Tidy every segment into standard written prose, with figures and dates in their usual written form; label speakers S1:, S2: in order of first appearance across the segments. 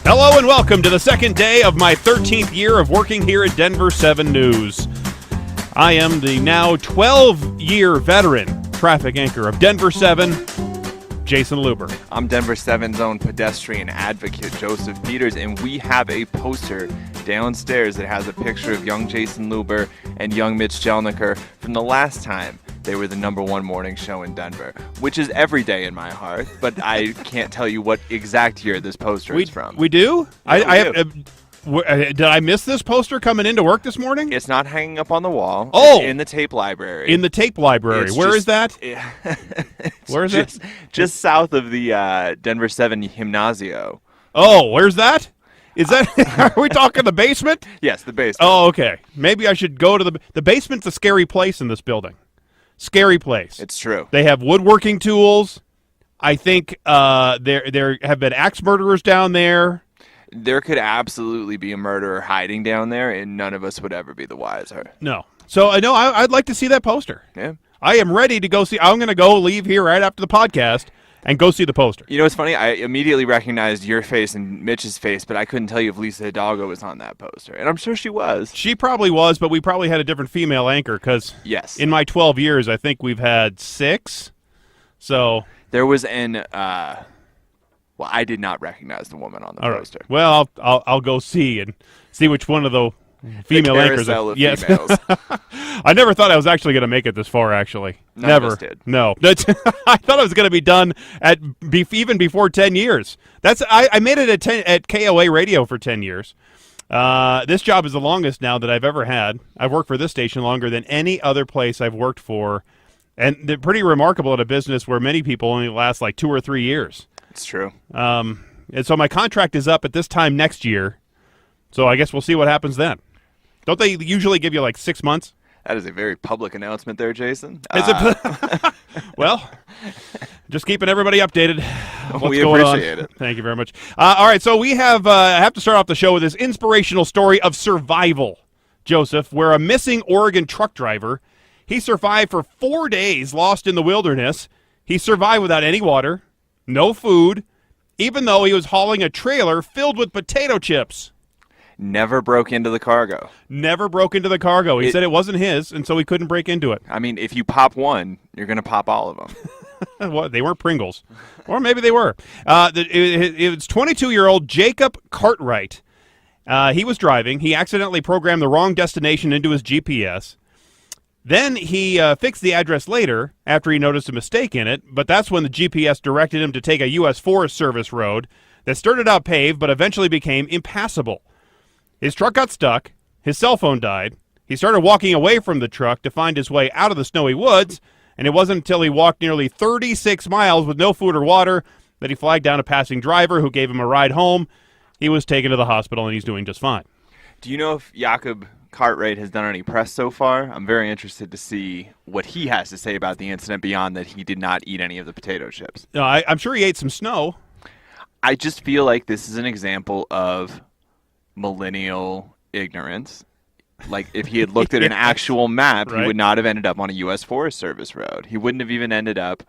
S1: Hello and welcome to the second day of my 13th year of working here at Denver 7 News. I am the now 12-year veteran traffic anchor of Denver 7, Jason Luber.
S2: I'm Denver 7's own pedestrian advocate, Joseph Peters, and we have a poster downstairs that has a picture of young Jason Luber and young Mitch Jelniker from the last time they were the #1 morning show in Denver, which is every day in my heart, but I can't tell you what exact year this poster is from.
S1: We do?
S2: Yeah,
S1: Did I miss this poster coming into work this morning?
S2: It's not hanging up on the wall.
S1: Oh!
S2: It's in the tape library.
S1: In the tape library. Where is that? Where is it?
S2: Just south of the Denver 7 Gymnasio.
S1: Oh, where's that? Is that? Are we talking the basement?
S2: Yes, the basement.
S1: Oh, okay. Maybe I should go to the basement's a scary place in this building. Scary place.
S2: It's true.
S1: They have woodworking tools. I think there have been axe murderers down there.
S2: There could absolutely be a murderer hiding down there, and none of us would ever be the wiser.
S1: No. So I know I'd like to see that poster.
S2: Yeah.
S1: I am ready to go see. I'm going to leave here right after the podcast and go see the poster.
S2: You know, it's funny. I immediately recognized your face and Mitch's face, but I couldn't tell you if Lisa Hidalgo was on that poster, and I'm sure she was.
S1: She probably was, but we probably had a different female anchor because
S2: yes,
S1: in my 12 years, I think we've had 6. So
S2: there was well, I did not recognize the woman on the poster.
S1: Right. Well, I'll go see which one of the female anchors.
S2: Yes. Females.
S1: I never thought I was actually going to make it this far. Actually, never
S2: did.
S1: No, I thought I was going to be done even before 10 years. I made it at KOA Radio for 10 years. This job is the longest now that I've ever had. I've worked for this station longer than any other place I've worked for, and they're pretty remarkable at a business where many people only last like 2 or 3 years.
S2: It's true.
S1: And so my contract is up at this time next year, so I guess we'll see what happens then. Don't they usually give you like 6 months?
S2: That is a very public announcement there, Jason.
S1: Well, just keeping everybody updated.
S2: We appreciate it.
S1: Thank you very much. All right, so we have to start off the show with this inspirational story of survival, Joseph, where a missing Oregon truck driver, he survived for 4 days lost in the wilderness. He survived without any water, no food, even though he was hauling a trailer filled with potato chips.
S2: Never broke into the cargo.
S1: Never broke into the cargo. He said it wasn't his, and so he couldn't break into it.
S2: I mean, if you pop one, you're going to pop all of them.
S1: Well, they weren't Pringles. Or maybe they were. It was 22-year-old Jacob Cartwright. He was driving. He accidentally programmed the wrong destination into his GPS. Then he fixed the address later after he noticed a mistake in it, but that's when the GPS directed him to take a U.S. Forest Service road that started out paved but eventually became impassable. His truck got stuck. His cell phone died. He started walking away from the truck to find his way out of the snowy woods, and it wasn't until he walked nearly 36 miles with no food or water that he flagged down a passing driver who gave him a ride home. He was taken to the hospital, and he's doing just fine.
S2: Do you know if Jacob Cartwright has done any press so far? I'm very interested to see what he has to say about the incident beyond that he did not eat any of the potato chips.
S1: No, I'm sure he ate some snow.
S2: I just feel like this is an example of millennial ignorance. Like, if he had looked at an actual map,
S1: right,
S2: he would not have ended up on a U.S. Forest Service road. He wouldn't have even ended up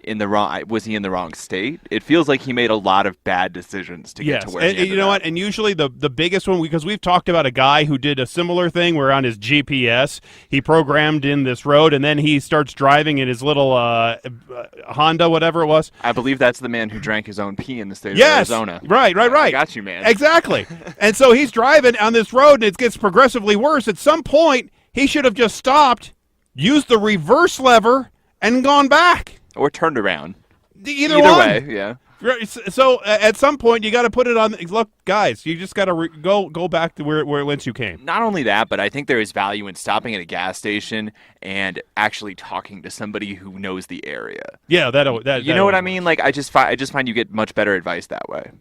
S2: in the wrong. Was he in the wrong state? It feels like he made a lot of bad decisions to get to where he ended up.
S1: You know what? And usually the biggest one, because we've talked about a guy who did a similar thing where on his GPS he programmed in this road, and then he starts driving in his little Honda, whatever it was.
S2: I believe that's the man who drank his own pee in the state of Arizona.
S1: Right.
S2: I got you, man.
S1: Exactly. And so he's driving on this road, and it gets progressively worse. At some point, he should have just stopped, used the reverse lever, and gone back.
S2: Or turned around.
S1: Either
S2: way, yeah.
S1: So at some point, you got to put it on. Look, guys, you just got to go back to whence you came.
S2: Not only that, but I think there is value in stopping at a gas station and actually talking to somebody who knows the area.
S1: Yeah, that
S2: you know what I mean? Like, I just find you get much better advice that way.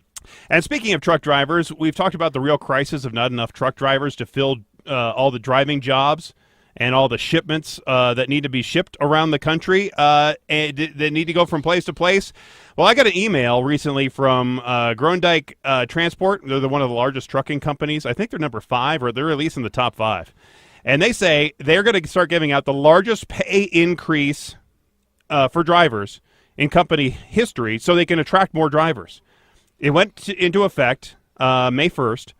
S1: And speaking of truck drivers, we've talked about the real crisis of not enough truck drivers to fill all the driving jobs and all the shipments that need to be shipped around the country and that need to go from place to place. Well, I got an email recently from Groendyke Transport. They're one of the largest trucking companies. I think they're number 5, or they're at least in the top 5. And they say they're going to start giving out the largest pay increase for drivers in company history so they can attract more drivers. It went into effect May 1st.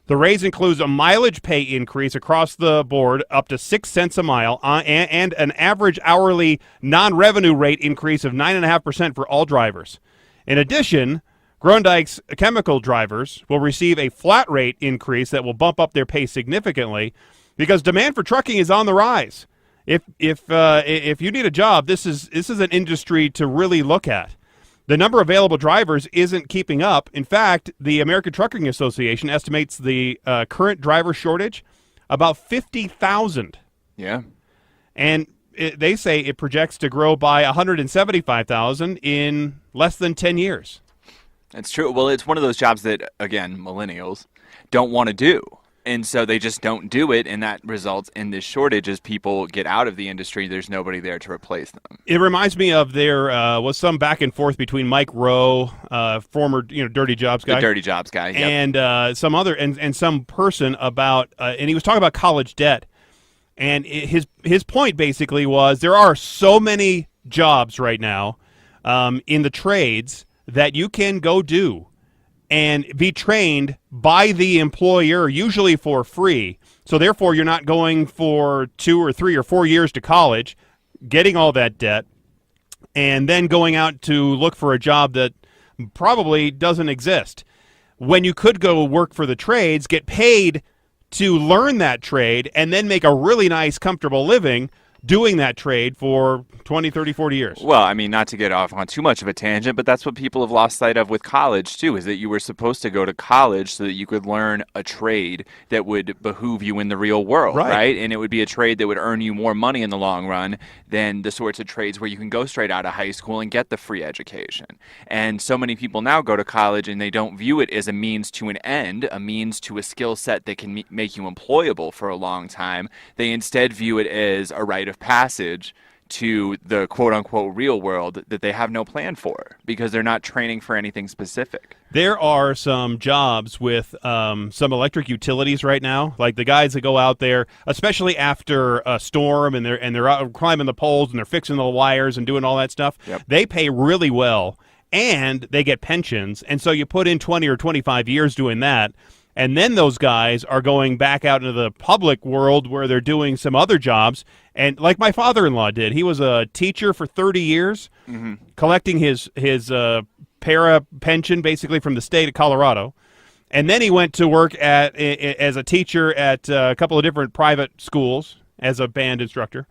S1: The raise includes a mileage pay increase across the board up to 6 cents a mile and an average hourly non-revenue rate increase of 9.5% for all drivers. In addition, Grondyke's chemical drivers will receive a flat rate increase that will bump up their pay significantly because demand for trucking is on the rise. If you need a job, this is an industry to really look at. The number of available drivers isn't keeping up. In fact, the American Trucking Association estimates the current driver shortage about 50,000.
S2: Yeah.
S1: And they say it projects to grow by 175,000 in less than 10 years.
S2: That's true. Well, it's one of those jobs that, again, millennials don't want to do. And so they just don't do it, and that results in this shortage as people get out of the industry. There's nobody there to replace them.
S1: It reminds me of there was some back and forth between Mike Rowe, former Dirty Jobs guy.
S2: The Dirty Jobs guy, yep.
S1: And some other and some person about and he was talking about college debt. And his point basically was there are so many jobs right now in the trades that you can go do and be trained by the employer, usually for free. So therefore, you're not going for 2 or 3 or 4 years to college, getting all that debt, and then going out to look for a job that probably doesn't exist. When you could go work for the trades, get paid to learn that trade, and then make a really nice, comfortable living doing that trade for 20, 30, 40 years.
S2: Well, I mean, not to get off on too much of a tangent, but that's what people have lost sight of with college, too, is that you were supposed to go to college so that you could learn a trade that would behoove you in the real world, right? And it would be a trade that would earn you more money in the long run than the sorts of trades where you can go straight out of high school and get the free education. And so many people now go to college and they don't view it as a means to an end, a means to a skill set that can make you employable for a long time. They instead view it as a rite of passage to the quote-unquote real world that they have no plan for because they're not training for anything specific.
S1: There are some jobs with some electric utilities right now, like the guys that go out there, especially after a storm, and they're out climbing the poles and they're fixing the wires and doing all that stuff.
S2: Yep.
S1: They pay really well, and they get pensions, and so you put in 20 or 25 years doing that. And then those guys are going back out into the public world where they're doing some other jobs. And like my father-in-law did, he was a teacher for 30 years, collecting his para pension basically from the state of Colorado. And then he went to work as a teacher at a couple of different private schools as a band instructor.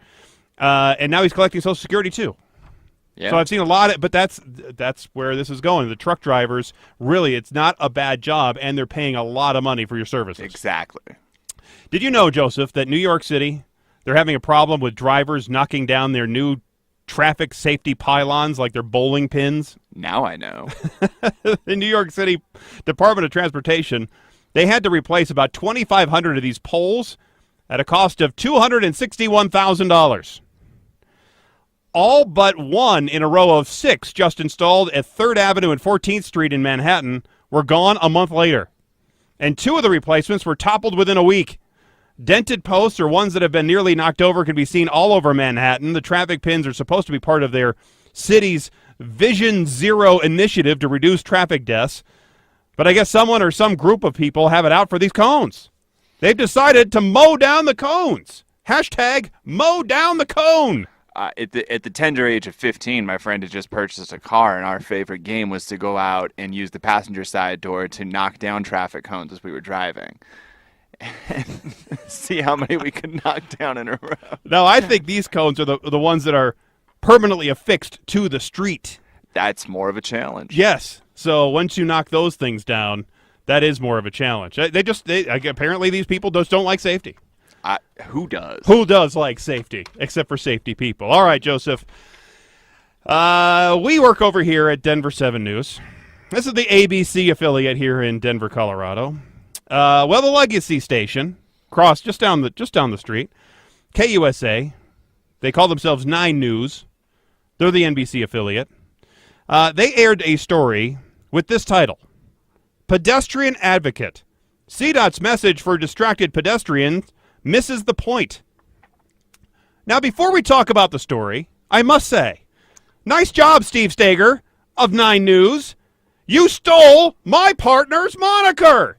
S1: And now he's collecting Social Security too.
S2: Yeah.
S1: So I've seen a lot of, but that's where this is going. The truck drivers, really, it's not a bad job, and they're paying a lot of money for your services.
S2: Exactly.
S1: Did you know, Joseph, that New York City, they're having a problem with drivers knocking down their new traffic safety pylons like they're bowling pins?
S2: Now I know.
S1: The New York City Department of Transportation, they had to replace about 2,500 of these poles at a cost of $261,000. All but one in a row of 6 just installed at 3rd Avenue and 14th Street in Manhattan were gone a month later. And 2 of the replacements were toppled within a week. Dented posts or ones that have been nearly knocked over can be seen all over Manhattan. The traffic pins are supposed to be part of their city's Vision Zero initiative to reduce traffic deaths. But I guess someone or some group of people have it out for these cones. They've decided to mow down the cones. Hashtag mow down the cone.
S2: At the tender age of 15, my friend had just purchased a car, and our favorite game was to go out and use the passenger side door to knock down traffic cones as we were driving. And see how many we could knock down in a row.
S1: No, I think these cones are the ones that are permanently affixed to the street.
S2: That's more of a challenge.
S1: Yes. So once you knock those things down, that is more of a challenge. Apparently these people just don't like safety.
S2: Who does?
S1: Who does like safety, except for safety people? All right, Joseph. We work over here at Denver 7 News. This is the ABC affiliate here in Denver, Colorado. Well, the legacy station, just down the street, KUSA. They call themselves 9 News. They're the NBC affiliate. They aired a story with this title: Pedestrian Advocate. CDOT's message for distracted pedestrians misses the point. Now, before we talk about the story, I must say, nice job, Steve Stager of 9 News. You stole my partner's moniker.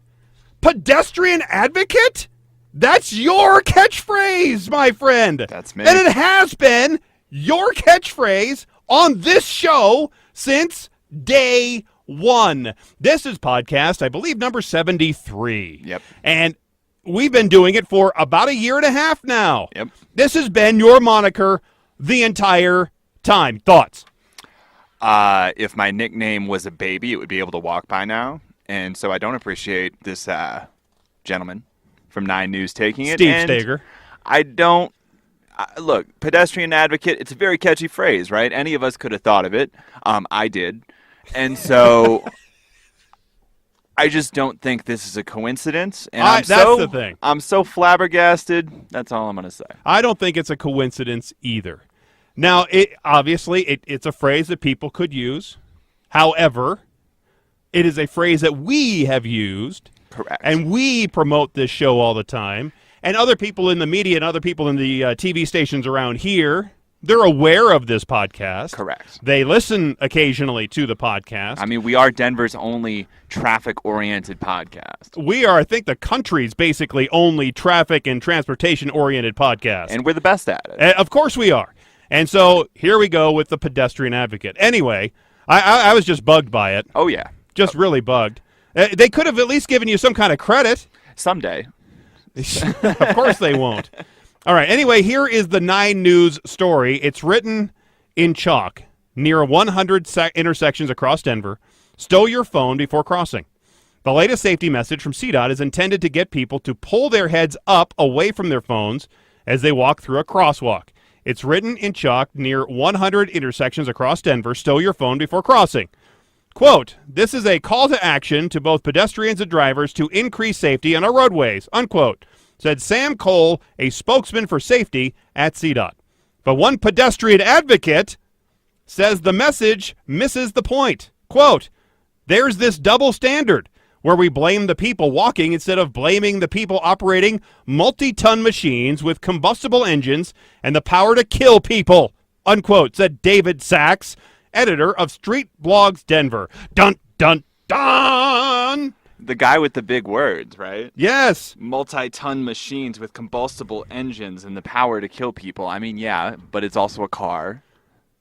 S1: Pedestrian advocate? That's your catchphrase, my friend.
S2: That's me.
S1: And it has been your catchphrase on this show since day one. This is podcast, I believe, number 73.
S2: Yep.
S1: And we've been doing it for about a year and a half now.
S2: Yep.
S1: This has been your moniker the entire time. Thoughts?
S2: If my nickname was a baby, it would be able to walk by now. And so I don't appreciate this gentleman from 9 News taking it.
S1: Steve
S2: and
S1: Steger.
S2: I don't... look, pedestrian advocate, it's a very catchy phrase, right? Any of us could have thought of it. I did. And so I just don't think this is a coincidence. And
S1: that's the thing.
S2: I'm so flabbergasted. That's all I'm going to say.
S1: I don't think it's a coincidence either. Now, it's a phrase that people could use. However, it is a phrase that we have used.
S2: Correct.
S1: And we promote this show all the time. And other people in the media and other people in the TV stations around here, they're aware of this podcast.
S2: Correct.
S1: They listen occasionally to the podcast.
S2: I mean, we are Denver's only traffic-oriented podcast.
S1: We are, I think, the country's basically only traffic and transportation-oriented podcast.
S2: And we're the best at it.
S1: Of course we are. And so here we go with the pedestrian advocate. Anyway, I was just bugged by it.
S2: Oh, yeah.
S1: Just really bugged. They could have at least given you some kind of credit.
S2: Someday.
S1: Of course they won't. All right. Anyway, here is the 9 News story. It's written in chalk near 100 intersections across Denver. Stow your phone before crossing. The latest safety message from CDOT is intended to get people to pull their heads up away from their phones as they walk through a crosswalk. It's written in chalk near 100 intersections across Denver. Stow your phone before crossing. Quote, this is a call to action to both pedestrians and drivers to increase safety on our roadways, unquote, said Sam Cole, a spokesman for safety at CDOT. But one pedestrian advocate says the message misses the point. Quote, there's this double standard where we blame the people walking instead of blaming the people operating multi-ton machines with combustible engines and the power to kill people, unquote, said David Sachs, editor of Street Blogs Denver. Dun, dun, dun!
S2: The guy with the big words, right?
S1: Yes.
S2: Multi-ton machines with combustible engines and the power to kill people. I mean, yeah, but it's also a car.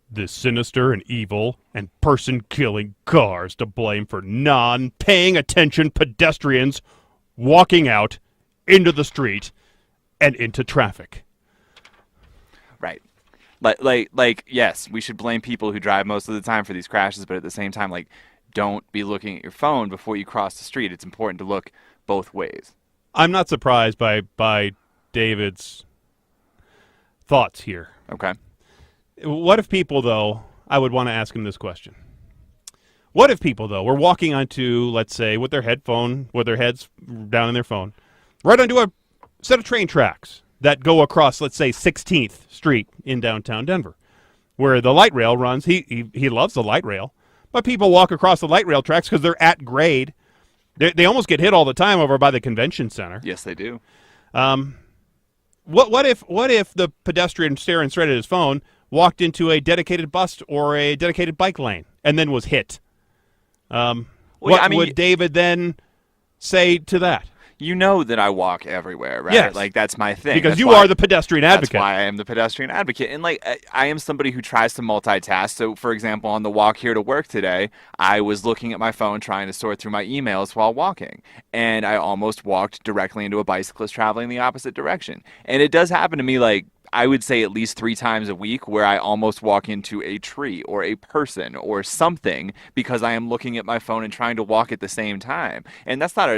S1: The sinister and evil and person-killing cars to blame for non-paying attention pedestrians walking out into the street and into traffic.
S2: Right. Like, yes, we should blame people who drive most of the time for these crashes, but at the same time, like, don't be looking at your phone before you cross the street. It's important to look both ways.
S1: I'm not surprised by David's thoughts here.
S2: Okay.
S1: What if people, though, I would want to ask him this question. What if people, though, were walking onto, let's say, with their heads down in their phone, right onto a set of train tracks that go across, let's say, 16th Street in downtown Denver, where the light rail runs. He loves the light rail, but people walk across the light rail tracks because they're at grade. They almost get hit all the time over by the convention center.
S2: Yes, they do.
S1: What if the pedestrian staring straight at his phone walked into a dedicated bus or a dedicated bike lane and then was hit? What would David then say to that?
S2: You know that I walk everywhere, right?
S1: Yes.
S2: Like, that's my thing.
S1: Because you are the pedestrian advocate.
S2: That's why I am the pedestrian advocate. And, like, I am somebody who tries to multitask. So, for example, on the walk here to work today, I was looking at my phone trying to sort through my emails while walking. And I almost walked directly into a bicyclist traveling the opposite direction. And it does happen to me, like, I would say at least 3 times a week where I almost walk into a tree or a person or something because I am looking at my phone and trying to walk at the same time. And that's not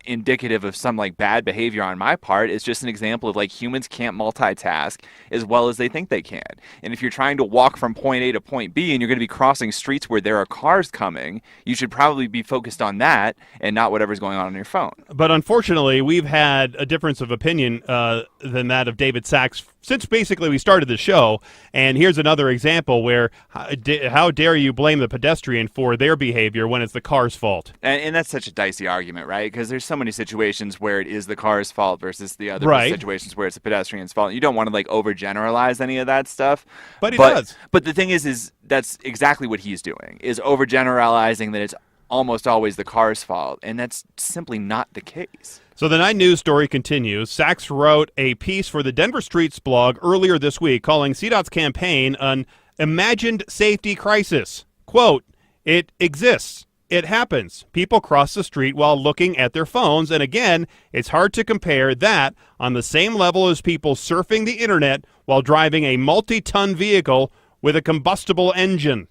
S2: indicative of some bad behavior on my part. It's just an example of humans can't multitask as well as they think they can. And if you're trying to walk from point A to point B and you're going to be crossing streets where there are cars coming, you should probably be focused on that and not whatever's going on your phone.
S1: But unfortunately, we've had a difference of opinion than that of David Sachs since basically we started the show, and here's another example where how dare you blame the pedestrian for their behavior when it's the car's fault?
S2: And that's such a dicey argument, right? Because there's so many situations where it is the car's fault versus the other situations where it's the pedestrian's fault. You don't want to overgeneralize any of that stuff.
S1: But he does.
S2: But the thing is that's exactly what he's doing, is overgeneralizing that it's almost always the car's fault, and that's simply not the case.
S1: So the 9 News story continues. Sachs wrote a piece for the Denver Streets blog earlier this week calling CDOT's campaign an imagined safety crisis. Quote, "It exists. It happens. People cross the street while looking at their phones, and again, it's hard to compare that on the same level as people surfing the internet while driving a multi-ton vehicle with a combustible engine."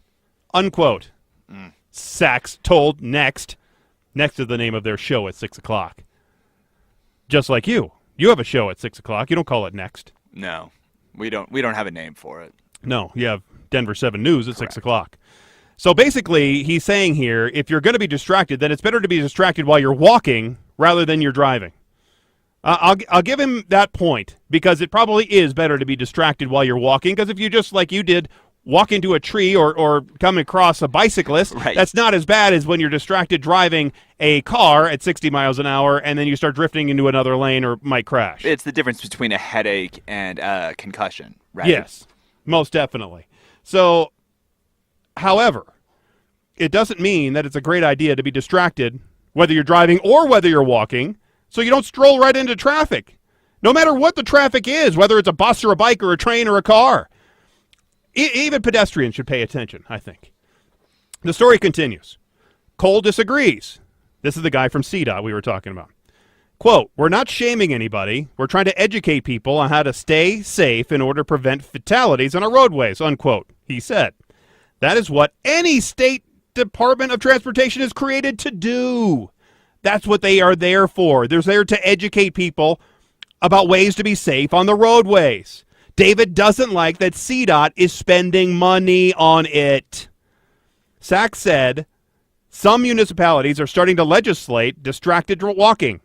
S1: Unquote. Sachs told Next. Next is the name of their show at 6 o'clock. Just like you. You have a show at 6 o'clock. You don't call it Next.
S2: No, we don't have a name for it.
S1: No, you have Denver 7 News at 6 o'clock. So basically, he's saying here, if you're going to be distracted, then it's better to be distracted while you're walking rather than you're driving. I'll give him that point, because it probably is better to be distracted while you're walking, because if you just, like you did, walk into a tree or come across a bicyclist,
S2: right,
S1: that's not as bad as when you're distracted driving a car at 60 miles an hour and then you start drifting into another lane or might crash.
S2: It's the difference between a headache and a concussion, right?
S1: Yes, most definitely. So, however, it doesn't mean that it's a great idea to be distracted whether you're driving or whether you're walking, so you don't stroll right into traffic. No matter what the traffic is, whether it's a bus or a bike or a train or a car. Even pedestrians should pay attention, I think. The story continues. Cole disagrees. This is the guy from CDOT we were talking about. Quote, "We're not shaming anybody. We're trying to educate people on how to stay safe in order to prevent fatalities on our roadways," unquote, he said. That is what any state Department of Transportation is created to do. That's what they are there for. They're there to educate people about ways to be safe on the roadways. David doesn't like that CDOT is spending money on it. Sachs said some municipalities are starting to legislate distracted walking.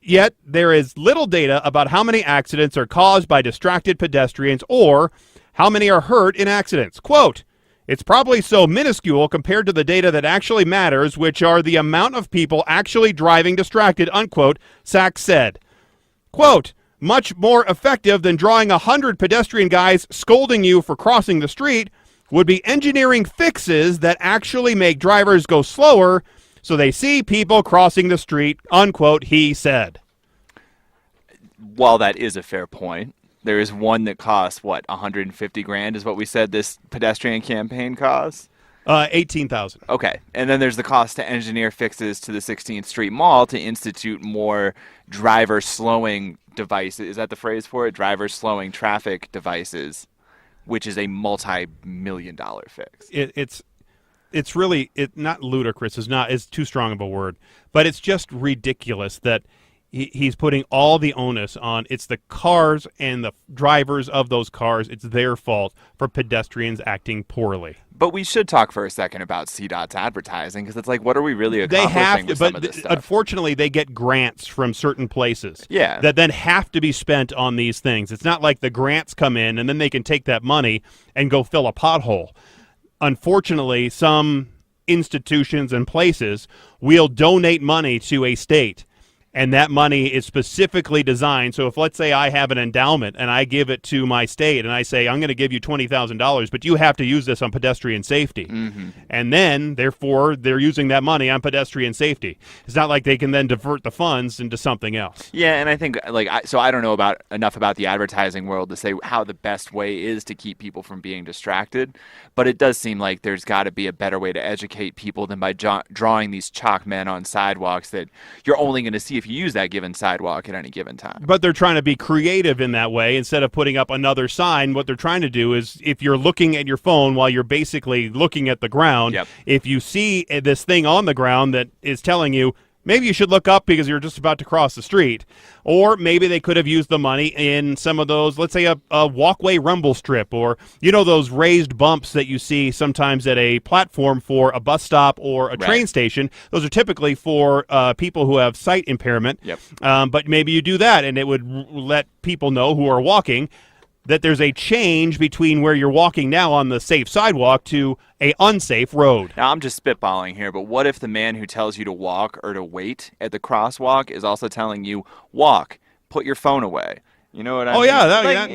S1: Yet there is little data about how many accidents are caused by distracted pedestrians or how many are hurt in accidents. Quote, "It's probably so minuscule compared to the data that actually matters, which are the amount of people actually driving distracted," unquote, Sachs said. Quote, "Much more effective than drawing 100 pedestrian guys scolding you for crossing the street would be engineering fixes that actually make drivers go slower so they see people crossing the street," unquote, he said.
S2: While that is a fair point, there is one that costs, what, 150 grand is what we said this pedestrian campaign costs?
S1: 18,000.
S2: Okay. And then there's the cost to engineer fixes to the 16th Street Mall to institute more driver slowing devices. Is that the phrase for it? Driver slowing traffic devices, which is a multi-million-dollar fix.
S1: It's really not ludicrous. It's too strong of a word, but it's just ridiculous that he's putting all the onus on. It's the cars and the drivers of those cars. It's their fault for pedestrians acting poorly.
S2: But we should talk for a second about CDOT's advertising, because it's like, what are we really accomplishing
S1: they have to,
S2: with
S1: but
S2: some of this stuff?
S1: Unfortunately, they get grants from certain places
S2: Yeah.
S1: that then have to be spent on these things. It's not like the grants come in and then they can take that money and go fill a pothole. Unfortunately, some institutions and places will donate money to a state, and that money is specifically designed. So if, let's say, I have an endowment and I give it to my state and I say, I'm going to give you $20,000, but you have to use this on pedestrian safety. Mm-hmm. And then, therefore, they're using that money on pedestrian safety. It's not like they can then divert the funds into something else.
S2: Yeah, and I think, so I don't know enough about the advertising world to say how the best way is to keep people from being distracted, but it does seem like there's got to be a better way to educate people than by drawing these chalk men on sidewalks that you're only going to see if you use that given sidewalk at any given time.
S1: But they're trying to be creative in that way. Instead of putting up another sign, what they're trying to do is, if you're looking at your phone while you're basically looking at the ground,
S2: Yep.
S1: If you see this thing on the ground that is telling you, maybe you should look up because you're just about to cross the street. Or maybe they could have used the money in some of those, let's say a walkway rumble strip, or, those raised bumps that you see sometimes at a platform for a bus stop or a train station. Those are typically for people who have sight impairment.
S2: Yep.
S1: But maybe you do that, and it would let people know who are walking that there's a change between where you're walking now on the safe sidewalk to a unsafe road.
S2: Now, I'm just spitballing here, but what if the man who tells you to walk or to wait at the crosswalk is also telling you, walk, put your phone away? You know what I
S1: Oh,
S2: mean?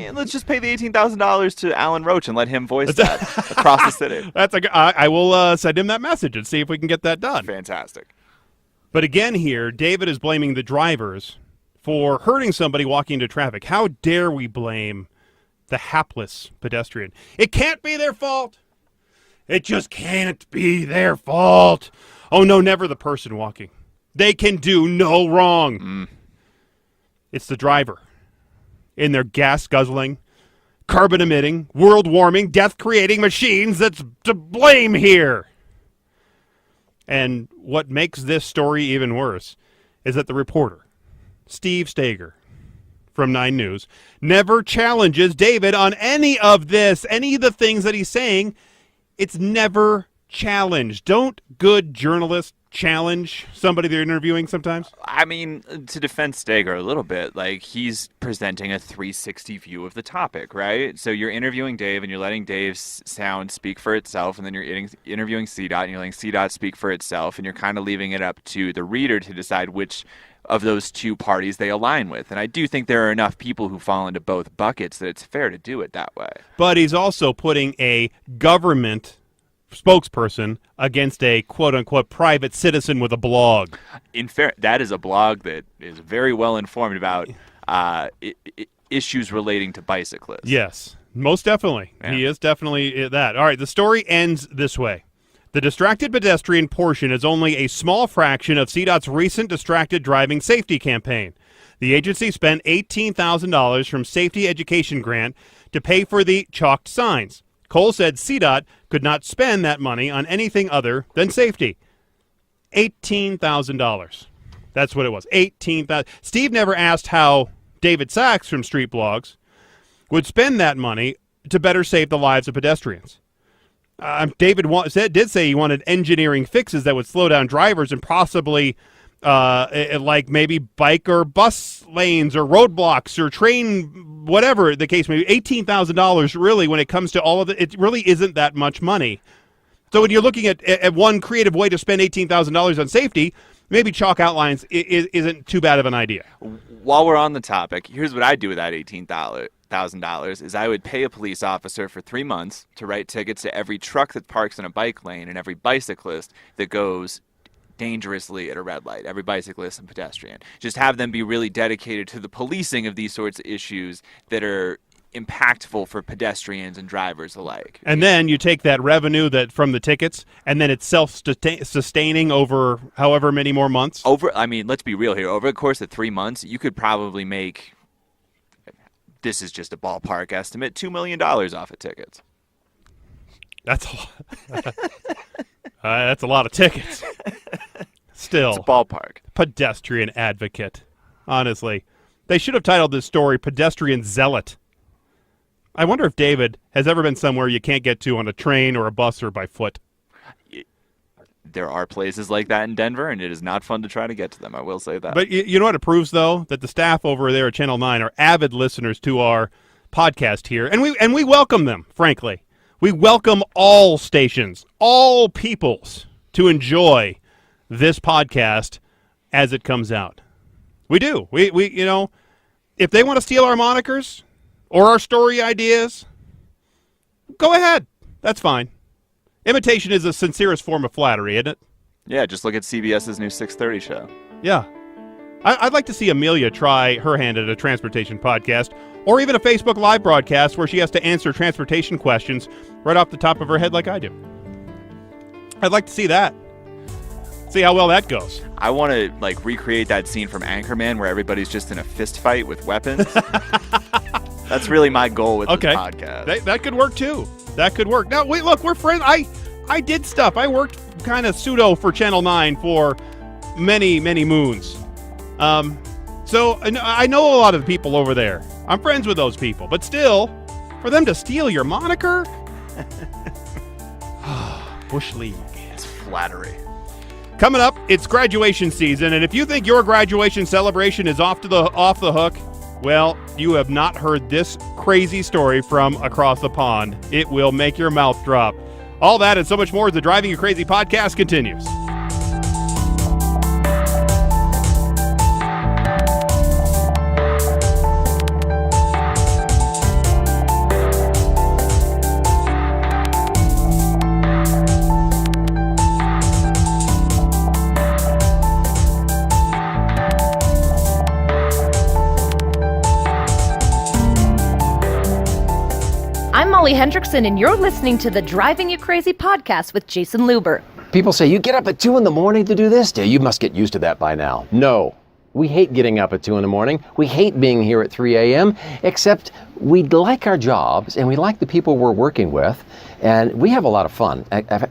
S1: yeah,
S2: Let's just pay the $18,000 to Alan Roach and let him voice that across the city.
S1: I will send him that message and see if we can get that done.
S2: Fantastic.
S1: But again here, David is blaming the drivers for hurting somebody walking into traffic. How dare we blame the hapless pedestrian? It can't be their fault. It just can't be their fault. Oh, no, never the person walking. They can do no wrong. It's the driver. In their gas-guzzling, carbon-emitting, world-warming, death-creating machines that's to blame here. And what makes this story even worse is that the reporter, Steve Steger, from 9 News, never challenges David on any of this, any of the things that he's saying. It's never challenged. Don't good journalists challenge somebody they're interviewing sometimes?
S2: I mean, to defend Steger a little bit, like, he's presenting a 360 view of the topic, right? So you're interviewing Dave, and you're letting Dave's sound speak for itself, and then you're interviewing CDOT, and you're letting CDOT speak for itself, and you're kind of leaving it up to the reader to decide which of those two parties they align with. And I do think there are enough people who fall into both buckets that it's fair to do it that way.
S1: But he's also putting a government spokesperson against a quote-unquote private citizen with a blog.
S2: In fair, that is a blog that is very well informed about issues relating to bicyclists.
S1: Yes, most definitely.
S2: Yeah.
S1: He is definitely that. All right, the story ends this way. The distracted pedestrian portion is only a small fraction of CDOT's recent distracted driving safety campaign. The agency spent $18,000 from safety education grant to pay for the chalked signs. Cole said CDOT could not spend that money on anything other than safety. $18,000. That's what it was. $18,000. Steve never asked how David Sachs from Street Blogs would spend that money to better save the lives of pedestrians. David did say he wanted engineering fixes that would slow down drivers and possibly like maybe bike or bus lanes or roadblocks or train, whatever the case may be. $18,000 really, when it comes to all of it really isn't that much money. So when you're looking at one creative way to spend $18,000 on safety, maybe chalk outlines isn't too bad of an idea.
S2: While we're on the topic, here's what I do with that $18,000 is I would pay a police officer for 3 months to write tickets to every truck that parks in a bike lane and every bicyclist that goes dangerously at a red light, every bicyclist and pedestrian. Just have them be really dedicated to the policing of these sorts of issues that are impactful for pedestrians and drivers alike.
S1: And then you take that revenue that from the tickets, and then it's self-sustaining over however many more months.
S2: Let's be real here. Over the course of 3 months, you could probably make, this is just a ballpark estimate, $2 million off of tickets.
S1: That's a lot. That's a lot of tickets. Still.
S2: It's a ballpark.
S1: Pedestrian advocate. Honestly. They should have titled this story Pedestrian Zealot. I wonder if David has ever been somewhere you can't get to on a train or a bus or by foot.
S2: There are places like that in Denver, and it is not fun to try to get to them. I will say that.
S1: But you know what it proves, though? That the staff over there at Channel 9 are avid listeners to our podcast here. And we welcome them, frankly. We welcome all stations, all peoples to enjoy this podcast as it comes out. We do. We if they want to steal our monikers or our story ideas, go ahead. That's fine. Imitation is the sincerest form of flattery, isn't it?
S2: Yeah, just look at CBS's new 6:30 show.
S1: Yeah. I'd like to see Amelia try her hand at a transportation podcast or even a Facebook Live broadcast where she has to answer transportation questions right off the top of her head like I do. I'd like to see that. See how well that goes.
S2: I want to recreate that scene from Anchorman where everybody's just in a fist fight with weapons. That's really my goal with this podcast.
S1: That could work too. That could work. Now, wait, look, we're friends. I did stuff. I worked kind of pseudo for Channel 9 for many, many moons. So I know a lot of the people over there. I'm friends with those people. But still, for them to steal your moniker? Bush League.
S2: It's flattery.
S1: Coming up, it's graduation season, and if you think your graduation celebration is off the hook, well, you have not heard this crazy story from across the pond. It will make your mouth drop. All that and so much more as the Driving You Crazy podcast continues.
S3: Holly Hendrickson, and you're listening to the Driving You Crazy podcast with Jason Luber.
S4: People say, you get up at 2 in the morning to do this? You must get used to that by now. No. We hate getting up at 2 in the morning. We hate being here at 3 a.m., except we like our jobs and we like the people we're working with, and we have a lot of fun.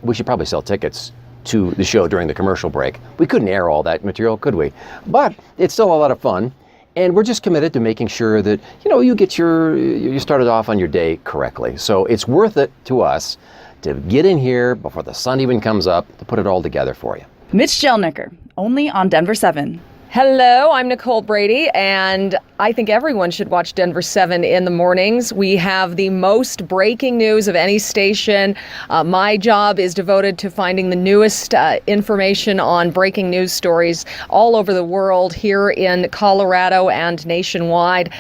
S4: We should probably sell tickets to the show during the commercial break. We couldn't air all that material, could we? But it's still a lot of fun, and we're just committed to making sure that, you started off on your day correctly. So it's worth it to us to get in here before the sun even comes up to put it all together for you.
S5: Mitch Jelniker, only on Denver 7.
S6: Hello, I'm Nicole Brady, and I think everyone should watch Denver 7 in the mornings. We have the most breaking news of any station. My job is devoted to finding the newest information on breaking news stories all over the world, here in Colorado and nationwide.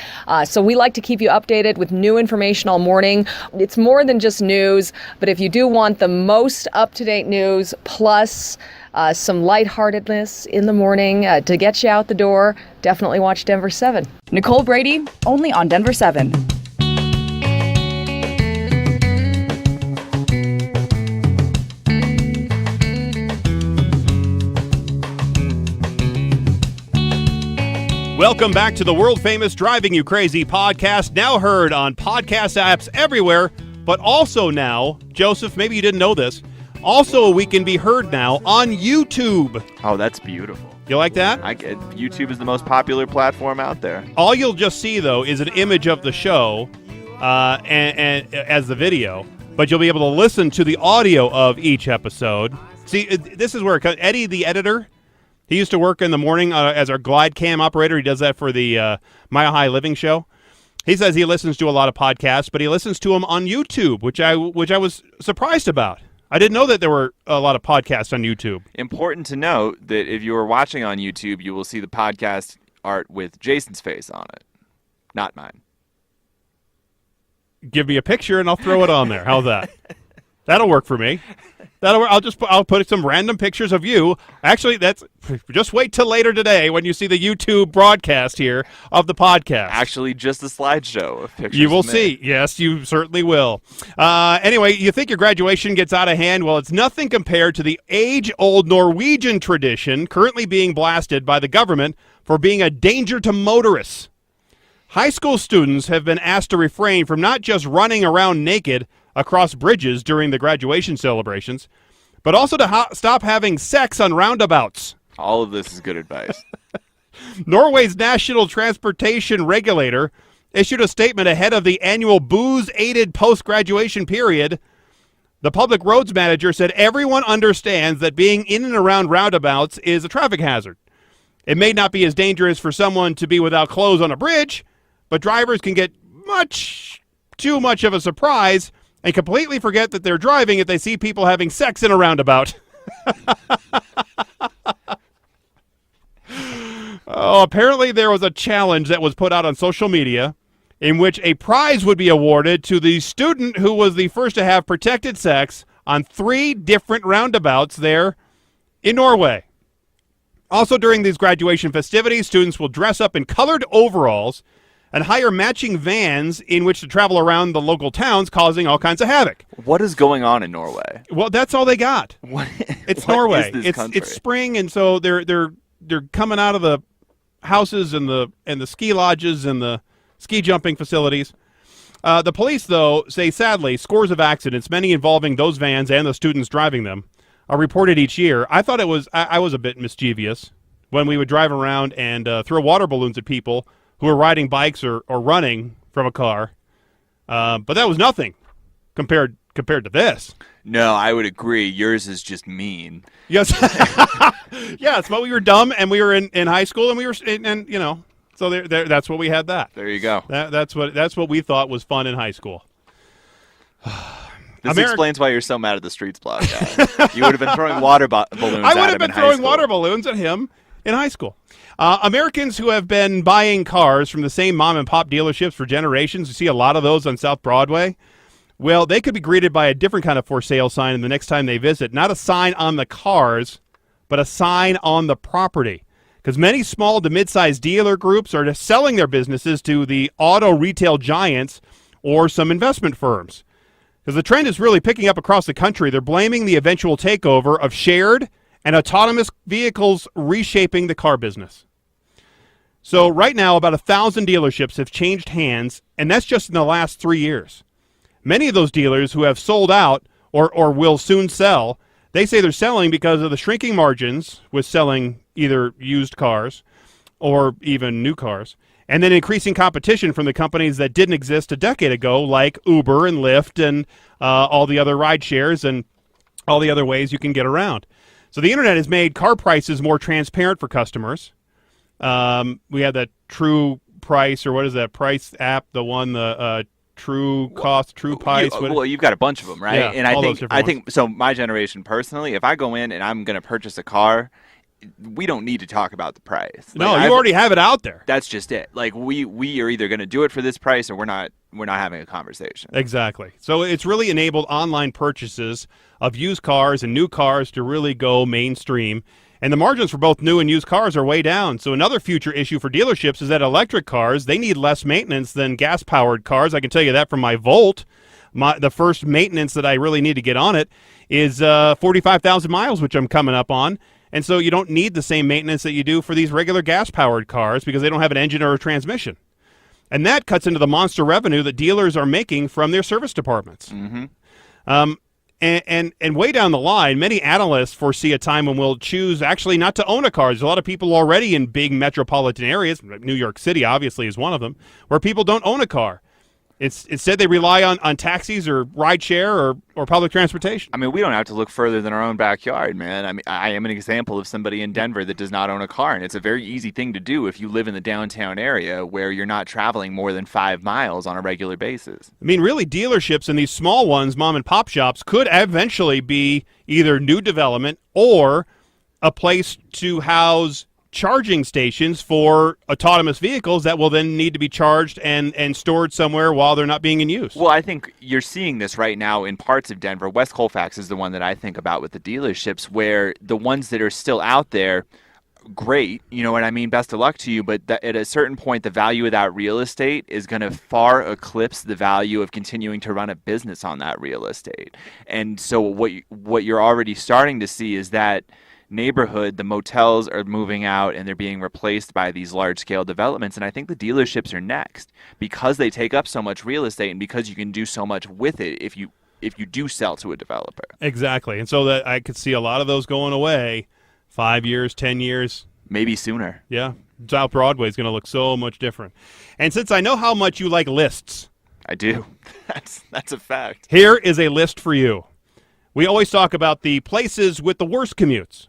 S6: So we like to keep you updated with new information all morning. It's more than just news, but if you do want the most up-to-date news, plus some lightheartedness in the morning to get you out the door, definitely watch Denver 7.
S5: Nicole Brady, only on Denver 7.
S1: Welcome back to the world-famous Driving You Crazy podcast, now heard on podcast apps everywhere, but also now, Joseph, maybe you didn't know this, also we can be heard now on YouTube.
S2: Oh, that's beautiful.
S1: You like that?
S2: YouTube is the most popular platform out there.
S1: All you'll just see, though, is an image of the show and as the video, but you'll be able to listen to the audio of each episode. See, this is where Eddie, the editor, he used to work in the morning as our glide cam operator. He does that for the Mile High Living show. He says he listens to a lot of podcasts, but he listens to them on YouTube, which I was surprised about. I didn't know that there were a lot of podcasts on YouTube.
S2: Important to note that if you are watching on YouTube, you will see the podcast art with Jason's face on it, not mine.
S1: Give me a picture and I'll throw it on there. How's that? That'll work for me. That'll work. I'll put some random pictures of you. Actually, just wait till later today when you see the YouTube broadcast here of the podcast.
S2: Actually, just a slideshow of pictures.
S1: You will
S2: of me.
S1: see. Yes, you certainly will. Anyway, you think your graduation gets out of hand? Well, it's nothing compared to the age-old Norwegian tradition currently being blasted by the government for being a danger to motorists. High school students have been asked to refrain from not just running around naked across bridges during the graduation celebrations, but also to stop having sex on roundabouts.
S2: All of this is good advice.
S1: Norway's national transportation regulator issued a statement ahead of the annual booze-aided post-graduation period. The public roads manager said everyone understands that being in and around roundabouts is a traffic hazard. It may not be as dangerous for someone to be without clothes on a bridge, but drivers can get too much of a surprise and completely forget that they're driving if they see people having sex in a roundabout. Apparently there was a challenge that was put out on social media in which a prize would be awarded to the student who was the first to have protected sex on 3 different roundabouts there in Norway. Also, during these graduation festivities, students will dress up in colored overalls and hire matching vans in which to travel around the local towns, causing all kinds of havoc.
S2: What is going on in Norway?
S1: Well, that's all they got. It's
S2: what
S1: Norway.
S2: Is this country?
S1: It's spring, and so they're coming out of the houses and the ski lodges and the ski jumping facilities. The police, though, say sadly scores of accidents, many involving those vans and the students driving them, are reported each year. I thought I was a bit mischievous when we would drive around and throw water balloons at people who were riding bikes or running from a car. But that was nothing compared to this.
S2: No, I would agree. Yours is just mean.
S1: Yes. Yes, but we were dumb and we were in high school and we were so that's what we had that.
S2: There you go.
S1: That's what we thought was fun in high school.
S2: This explains why you're so mad at the Streets Blog guy. You would have been throwing water balloons at him in high school.
S1: I would have been throwing water balloons at him in high school. Americans who have been buying cars from the same mom-and-pop dealerships for generations, you see a lot of those on South Broadway, well, they could be greeted by a different kind of for sale sign the next time they visit. Not a sign on the cars, but a sign on the property. Because many small to mid-sized dealer groups are selling their businesses to the auto retail giants or some investment firms. because the trend is really picking up across the country. They're blaming the eventual takeover of shared and autonomous vehicles reshaping the car business. So right now, about 1,000 dealerships have changed hands, and that's just in the last 3 years. Many of those dealers who have sold out or will soon sell, they say they're selling because of the shrinking margins with selling either used cars or even new cars, and then increasing competition from the companies that didn't exist a decade ago, like Uber and Lyft and all the other ride shares and all the other ways you can get around. So the internet has made car prices more transparent for customers. We have that True Price, or what is that price app? The one, the True Cost, True Price.
S2: Well, you've got a bunch of them, right?
S1: Yeah,
S2: and I think so. My generation, personally, if I go in and I'm going to purchase a car, we don't need to talk about the price.
S1: No, you already have it out there.
S2: That's just it. Like we are either going to do it for this price, or we're not having a conversation.
S1: Exactly. So it's really enabled online purchases of used cars and new cars to really go mainstream. And the margins for both new and used cars are way down. So another future issue for dealerships is that electric cars, they need less maintenance than gas-powered cars. I can tell you that from my Volt. The first maintenance that I really need to get on it is 45,000 miles, which I'm coming up on. And so you don't need the same maintenance that you do for these regular gas-powered cars because they don't have an engine or a transmission. And that cuts into the monster revenue that dealers are making from their service departments.
S2: Mm-hmm.
S1: And way down the line, many analysts foresee a time when we'll choose actually not to own a car. There's a lot of people already in big metropolitan areas, New York City obviously is one of them, where people don't own a car. Instead, they rely on taxis or rideshare or public transportation.
S2: I mean, we don't have to look further than our own backyard, man. I mean, I am an example of somebody in Denver that does not own a car, and it's a very easy thing to do if you live in the downtown area where you're not traveling more than 5 miles on a regular basis.
S1: I mean, really, dealerships and these small ones, mom and pop shops, could eventually be either new development or a place to house charging stations for autonomous vehicles that will then need to be charged and stored somewhere while they're not being in use.
S2: Well, I think you're seeing this right now in parts of Denver. West Colfax is the one that I think about with the dealerships, where the ones that are still out there, great, you know what I mean, best of luck to you, but at a certain point, the value of that real estate is going to far eclipse the value of continuing to run a business on that real estate. And so what you're already starting to see is that neighborhood, the motels are moving out and they're being replaced by these large-scale developments. And I think the dealerships are next because they take up so much real estate and because you can do so much with it if you do sell to a developer.
S1: Exactly. And so that I could see a lot of those going away 5 years, 10 years.
S2: Maybe sooner.
S1: Yeah. South Broadway is going to look so much different. And since I know how much you like lists.
S2: I do. That's a fact.
S1: Here is a list for you. We always talk about the places with the worst commutes.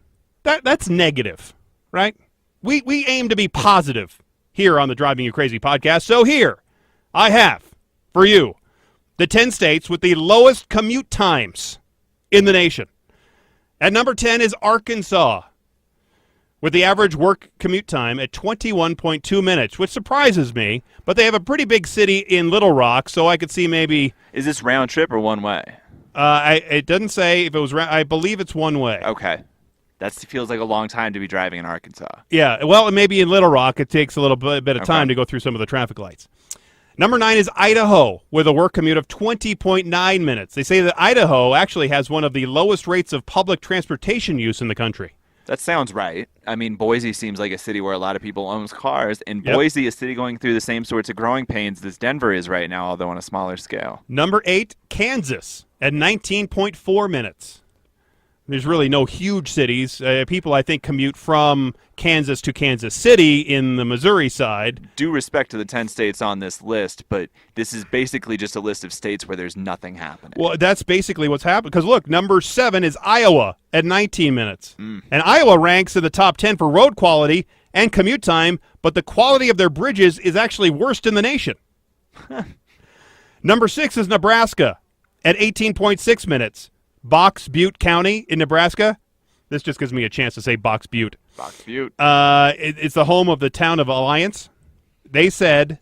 S1: That's negative, right? We aim to be positive here on the Driving You Crazy podcast. So here I have for you the 10 states with the lowest commute times in the nation. At number 10 is Arkansas, with the average work commute time at 21.2 minutes, which surprises me, but they have a pretty big city in Little Rock, so I could see maybe...
S2: Is this round trip or one way?
S1: It doesn't say if it was I believe it's one way.
S2: Okay. That feels like a long time to be driving in Arkansas.
S1: Yeah, well, maybe in Little Rock it takes a little bit of time to go through some of the traffic lights. Number 9 is Idaho, with a work commute of 20.9 minutes. They say that Idaho actually has one of the lowest rates of public transportation use in the country.
S2: That sounds right. I mean, Boise seems like a city where a lot of people own cars, and Boise, a city going through the same sorts of growing pains as Denver is right now, although on a smaller scale.
S1: Number 8, Kansas, at 19.4 minutes. There's really no huge cities. People, I think, commute from Kansas to Kansas City in the Missouri side.
S2: Due respect to the 10 states on this list, but this is basically just a list of states where there's nothing happening.
S1: Well, that's basically what's happening. Because, look, number 7 is Iowa at 19 minutes. And Iowa ranks in the top 10 for road quality and commute time, but the quality of their bridges is actually worst in the nation. Number 6 is Nebraska at 18.6 minutes. Box Butte County in Nebraska. This just gives me a chance to say Box Butte.
S2: Box Butte.
S1: It's the home of the town of Alliance. They said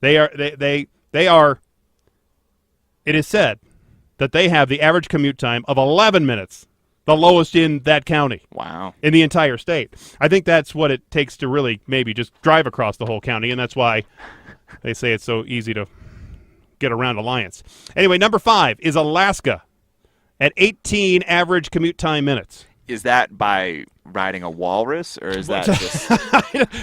S1: they are. It is said that they have the average commute time of 11 minutes, the lowest in that county.
S2: Wow.
S1: In the entire state. I think that's what it takes to really maybe just drive across the whole county, and that's why they say it's so easy to get around Alliance. Anyway, number 5 is Alaska at 18 average commute time minutes.
S2: Is that by riding a walrus, or is that just...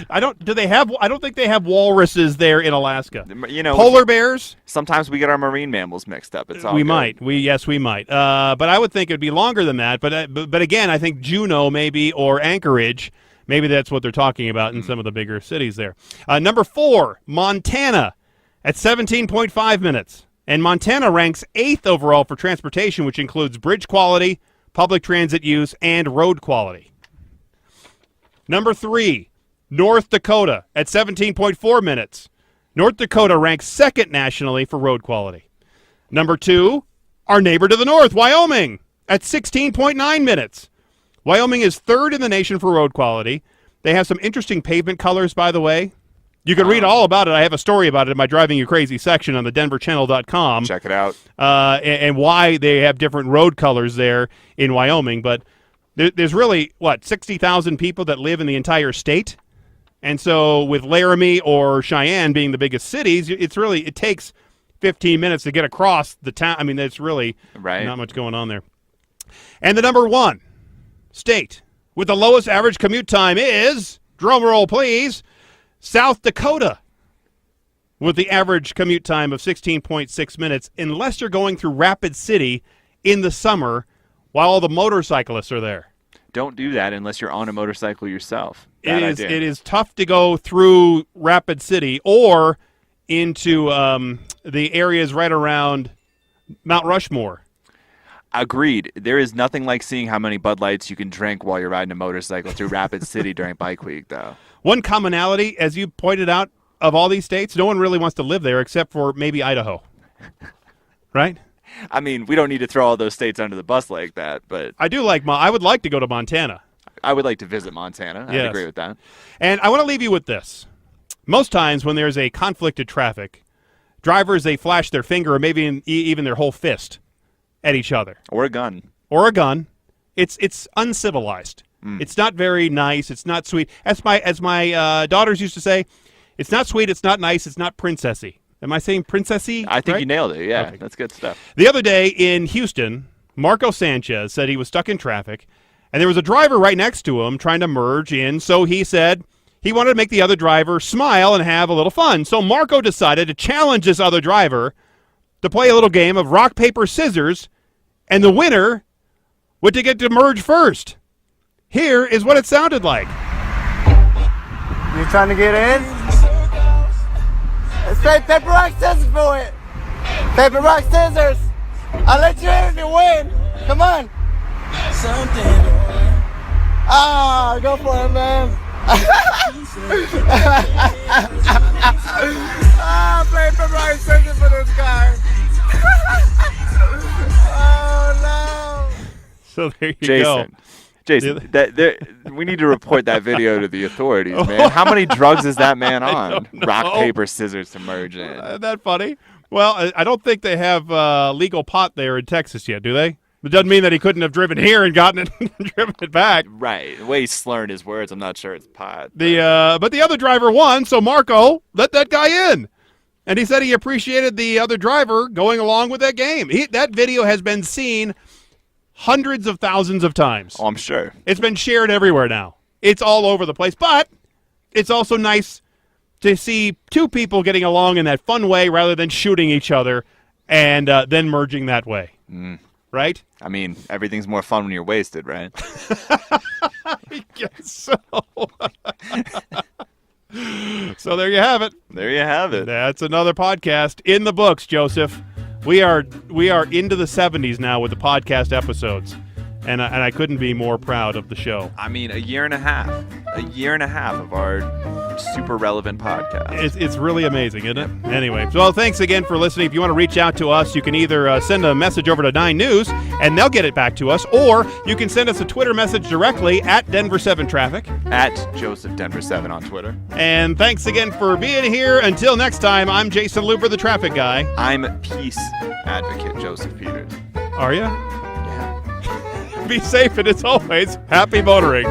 S1: I don't think they have walruses there in Alaska.
S2: You know,
S1: polar bears?
S2: Sometimes we get our marine mammals mixed up. It's all
S1: we
S2: good.
S1: might. We might. But I would think it'd be longer than that. But again, I think Juneau maybe, or Anchorage, maybe that's what they're talking about in some of the bigger cities there. Number 4, Montana at 17.5 minutes. And Montana ranks 8th overall for transportation, which includes bridge quality, public transit use, and road quality. Number 3, North Dakota at 17.4 minutes. North Dakota ranks 2nd nationally for road quality. Number 2, our neighbor to the north, Wyoming, at 16.9 minutes. Wyoming is 3rd in the nation for road quality. They have some interesting pavement colors, by the way. You can read all about it. I have a story about it in my Driving You Crazy section on the denverchannel.com.
S2: Check it out.
S1: And why they have different road colors there in Wyoming. But there's really, 60,000 people that live in the entire state? And so with Laramie or Cheyenne being the biggest cities, it takes 15 minutes to get across the town. I mean, there's really not much going on there. And the number 1 state with the lowest average commute time is, drum roll please, South Dakota, with the average commute time of 16.6 minutes, unless you're going through Rapid City in the summer while all the motorcyclists are there.
S2: Don't do that unless you're on a motorcycle yourself.
S1: It is tough to go through Rapid City or into the areas right around Mount Rushmore.
S2: Agreed. There is nothing like seeing how many Bud Lights you can drink while you're riding a motorcycle through Rapid City during Bike Week, though. One
S1: commonality, as you pointed out, of all these states, no one really wants to live there except for maybe Idaho. Right?
S2: I mean, we don't need to throw all those states under the bus like that, but...
S1: I would like to go to Montana.
S2: I would like to visit Montana. I agree with that.
S1: And I want to leave you with this. Most times when there's a conflict of traffic, drivers, they flash their finger or maybe even their whole fist at each other.
S2: Or a gun.
S1: It's uncivilized. It's not very nice. It's not sweet. As my daughters used to say, it's not sweet, it's not nice, it's not princessy. Am I saying princessy?
S2: I think
S1: right?
S2: you nailed it. Yeah,
S1: okay.
S2: That's good stuff.
S1: The other day in Houston, Marco Sanchez said he was stuck in traffic, and there was a driver right next to him trying to merge in, so he said he wanted to make the other driver smile and have a little fun. So Marco decided to challenge this other driver to play a little game of rock, paper, scissors, and the winner would to get to merge first. Here is what it sounded like.
S7: You trying to get in? Let's play paper, rock, scissors for it. Paper, rock, scissors. I'll let you in if you win. Come on. Go for it, man. Play paper, rock, scissors for this guy. Oh, no.
S1: So there you go.
S2: Jason, we need to report that video to the authorities, man. How many drugs is that man on? Rock, paper, scissors to merge in.
S1: Isn't that funny? Well, I don't think they have legal pot there in Texas yet, do they? It doesn't mean that he couldn't have driven here and gotten it and driven it back.
S2: Right. The way he's slurring his words, I'm not sure it's pot.
S1: But the other driver won, so Marco let that guy in. And he said he appreciated the other driver going along with that game. That video has been seen hundreds of thousands of times.
S2: Oh, I'm sure.
S1: It's been shared everywhere now. It's all over the place. But it's also nice to see two people getting along in that fun way rather than shooting each other and then merging that way. Right?
S2: I mean, everything's more fun when you're wasted, right?
S1: I guess so. So there you have it.
S2: There you have it.
S1: That's another podcast in the books, Joseph. We are into the 70s now with the podcast episodes, and I couldn't be more proud of the show.
S2: I mean, a year and a half of our super relevant podcast.
S1: It's really amazing, isn't it? Anyway, well, thanks again for listening. If you want to reach out to us, you can either send a message over to 9 News, and they'll get it back to us, or you can send us a Twitter message directly at Denver7Traffic.
S2: At JosephDenver7 on Twitter.
S1: And thanks again for being here. Until next time, I'm Jason Luber, the traffic guy.
S2: I'm peace advocate Joseph Peters.
S1: Are you?
S2: Yeah.
S1: Be safe, and as always, happy motoring.